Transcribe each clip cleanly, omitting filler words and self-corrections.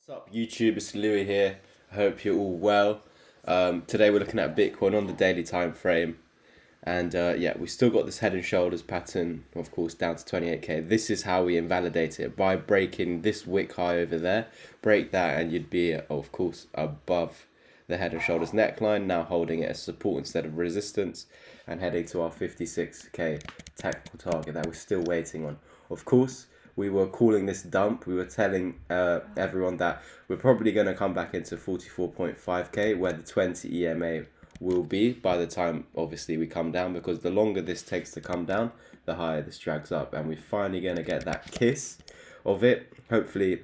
What's up YouTube, it's Louis here. I hope you're all well. Today we're looking at Bitcoin on the daily time frame. And yeah, we still got this head and shoulders pattern, of course, down to 28k. This is how we invalidate it, by breaking this wick high over there. Break that and you'd be, of course, above the head and shoulders neckline, now holding it as support instead of resistance, and heading to our 56k technical target that we're still waiting on. Of course, we were calling this dump. We were telling everyone that we're probably going to come back into 44.5k, where the 20 EMA will be by the time, obviously, we come down, because the longer this takes to come down, the higher this drags up, and we're finally going to get that kiss of it. Hopefully,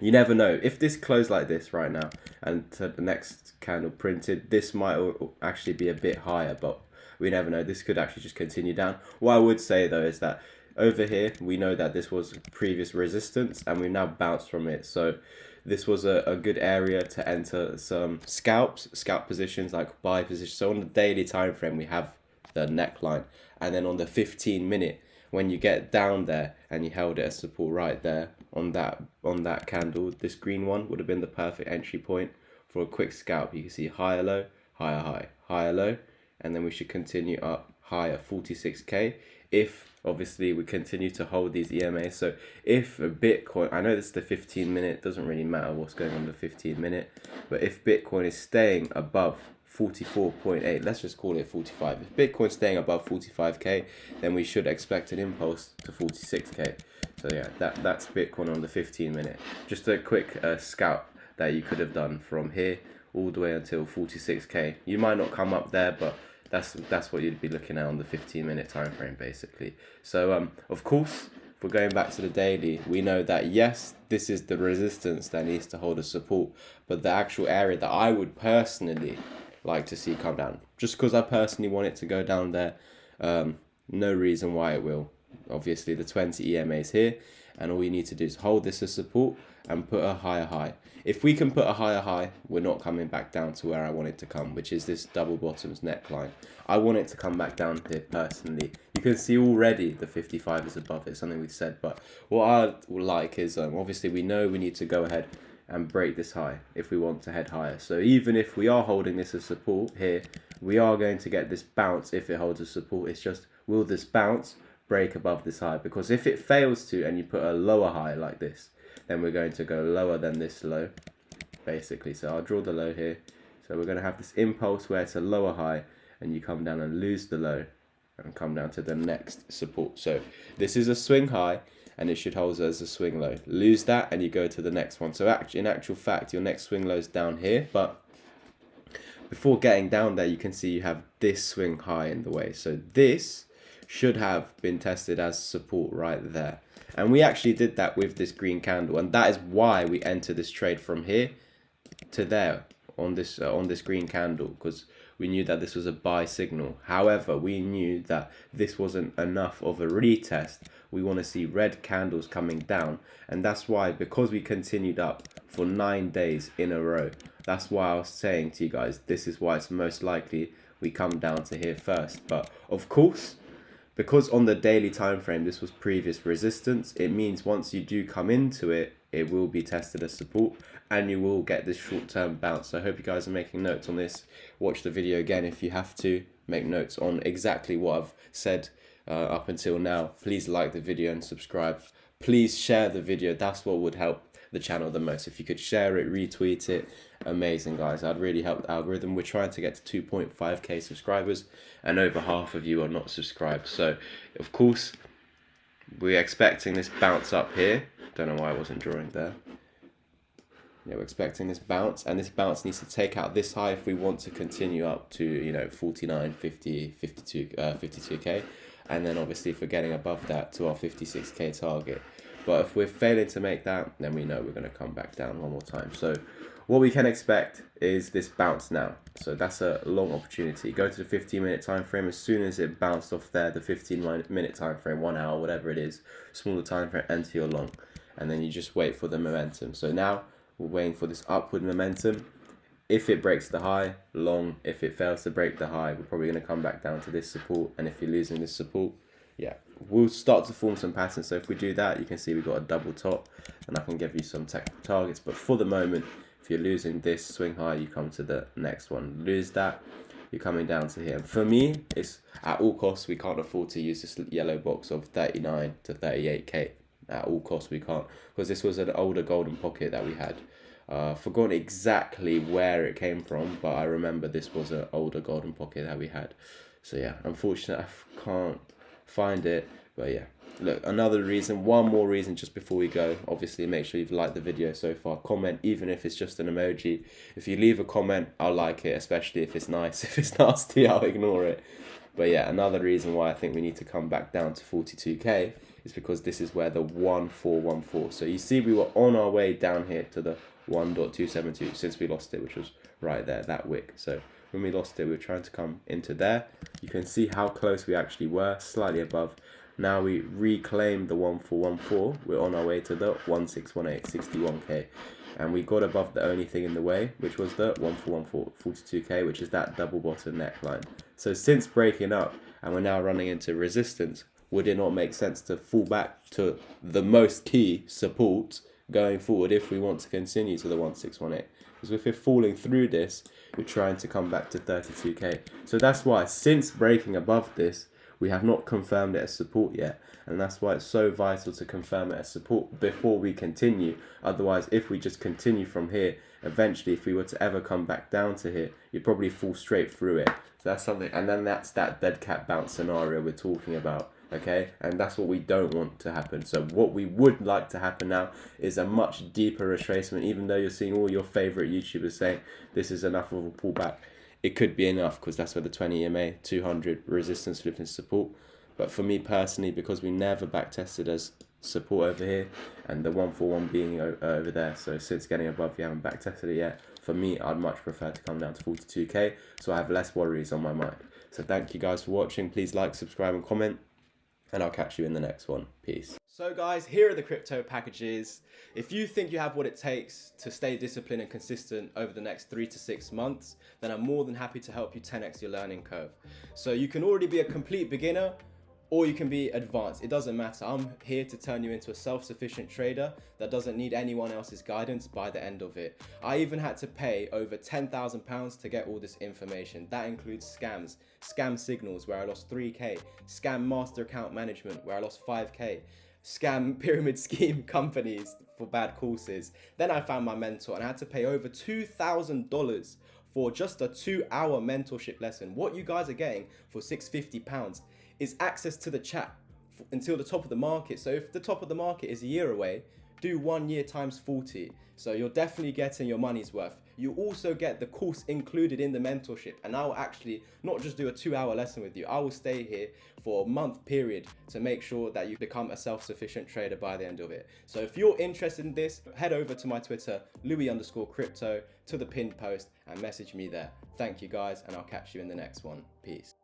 you never know. If this closed like this right now and to the next candle printed, this might actually be a bit higher, but we never know. This could actually just continue down. What I would say though is that over here, we know that this was previous resistance and we now bounced from it. So this was a good area to enter some scalp positions, like buy positions. So on the daily time frame, we have the neckline, and then on the 15-minute, when you get down there and you held it as support right there on that candle, this green one would have been the perfect entry point for a quick scalp. You can see higher low, higher high, higher low, and then we should continue up higher 46k if obviously we continue to hold these EMAs. So if Bitcoin, I know this is the 15-minute, doesn't really matter what's going on the 15-minute, but if Bitcoin is staying above 44.8, let's just call it 45. If Bitcoin's staying above 45k, then we should expect an impulse to 46k. So yeah, that's Bitcoin on the 15-minute. Just a quick scalp that you could have done from here all the way until 46k. You might not come up there, but that's what you'd be looking at on the 15-minute time frame basically. So of course, if we're going back to the daily, we know that yes, this is the resistance that needs to hold a support, but the actual area that I would personally like to see come down, just because I personally want it to go down there, no reason why it will. Obviously the 20 EMAs here, and all you need to do is hold this as support and put a higher high. If we can put a higher high, we're not coming back down to where I want it to come, which is this double bottoms neckline. I want it to come back down here personally. You can see already the 55 is above it, something we've said, but what I would like is, obviously we know we need to go ahead and break this high if we want to head higher. So even if we are holding this as support here, we are going to get this bounce if it holds as support. It's just, will this bounce break above this high? Because if it fails to, and you put a lower high like this, then we're going to go lower than this low basically. So I'll draw the low here. So we're going to have this impulse where it's a lower high, and you come down and lose the low and come down to the next support. So this is a swing high, and it should hold as a swing low. Lose that and you go to the next one. So in actual fact, your next swing low is down here, but before getting down there, you can see you have this swing high in the way. So this should have been tested as support right there. And we actually did that with this green candle, and that is why we entered this trade from here to there on this green candle, because we knew that this was a buy signal. However, we knew that this wasn't enough of a retest. We want to see red candles coming down, and that's why, because we continued up for 9 days in a row, that's why I was saying to you guys, this is why it's most likely we come down to here first. But of course, because on the daily time frame this was previous resistance, it means once you do come into it, it will be tested as support and you will get this short-term bounce. So I hope you guys are making notes on this. Watch the video again if you have to. Make notes on exactly what I've said up until now. Please like the video and subscribe. Please share the video. That's what would help the channel the most. If you could share it, retweet it, amazing guys. I'd really help the algorithm. We're trying to get to 2.5k subscribers, and over half of you are not subscribed. So of course we're expecting this bounce up here. Don't know why I wasn't drawing there. Yeah, we're expecting this bounce, and this bounce needs to take out this high if we want to continue up to, you know, 49, 50, 52, 52k, and then obviously if we're getting above that to our 56k target. But if we're failing to make that, then we know we're going to come back down one more time. So what we can expect is this bounce now. So that's a long opportunity. Go to the 15-minute time frame. As soon as it bounced off there, the 15-minute time frame, 1 hour, whatever it is, smaller time frame, enter your long, and then you just wait for the momentum. So now we're waiting for this upward momentum. If it breaks the high, long. If it fails to break the high, we're probably going to come back down to this support. And if you're losing this support, yeah, we'll start to form some patterns. So if we do that, you can see we've got a double top, and I can give you some technical targets. But for the moment, if you're losing this swing high, you come to the next one. Lose that, you're coming down to here. For me, it's at all costs, we can't afford to use this yellow box of 39 to 38k. At all costs, we can't, because this was an older golden pocket that we had. Forgotten exactly where it came from, but I remember this was an older golden pocket that we had. So yeah, unfortunately, I can't find it. But yeah, look, another reason, one more reason just before we go. Obviously, make sure you've liked the video so far. Comment, even if it's just an emoji. If you leave a comment, I'll like it, especially if it's nice. If it's nasty, I'll ignore it. But yeah, another reason why I think we need to come back down to 42k is because this is where the 1414. So you see we were on our way down here to the 1.272 since we lost it, which was right there, that wick. So when we lost it, we were trying to come into there. You can see how close we actually were, slightly above. Now we reclaimed the 1414. We're on our way to the 1618, 61k. And we got above the only thing in the way, which was the 1414, 42k, which is that double bottom neckline. So since breaking up, and we're now running into resistance, would it not make sense to fall back to the most key support going forward if we want to continue to the 1618? Because if we're falling through this, we're trying to come back to 32k. So that's why, since breaking above this, we have not confirmed it as support yet. And that's why it's so vital to confirm it as support before we continue. Otherwise, if we just continue from here, eventually, if we were to ever come back down to here, you'd probably fall straight through it. So that's something. And then that's that dead cat bounce scenario we're talking about. Okay, and that's what we don't want to happen. So what we would like to happen now is a much deeper retracement. Even though you're seeing all your favorite YouTubers saying this is enough of a pullback, it could be enough, because that's where the 20 EMA 200 resistance flipped into support. But for me personally, because we never back tested as support over here, and the 141 being over there, so since getting above, you haven't back tested it yet. For me, I'd much prefer to come down to 42k, so I have less worries on my mind. So thank you guys for watching. Please like, subscribe, and comment, and I'll catch you in the next one. Peace. So guys, here are the crypto packages. If you think you have what it takes to stay disciplined and consistent over the next 3 to 6 months, then I'm more than happy to help you 10x your learning curve. So you can already be a complete beginner, or you can be advanced. It doesn't matter. I'm here to turn you into a self-sufficient trader that doesn't need anyone else's guidance by the end of it. I even had to pay over £10,000 to get all this information. That includes scams, scam signals where I lost 3k, scam master account management where I lost 5k, scam pyramid scheme companies for bad courses. Then I found my mentor and I had to pay over $2,000 for just a 2-hour mentorship lesson. What you guys are getting for £650 is access to the chat until the top of the market. So if the top of the market is a year away, do 1 year times 40. So you're definitely getting your money's worth. You also get the course included in the mentorship, and I'll actually not just do a 2-hour lesson with you. I will stay here for a month period to make sure that you become a self-sufficient trader by the end of it. So if you're interested in this, head over to my Twitter, Louis_crypto, to the pinned post and message me there. Thank you guys, and I'll catch you in the next one. Peace.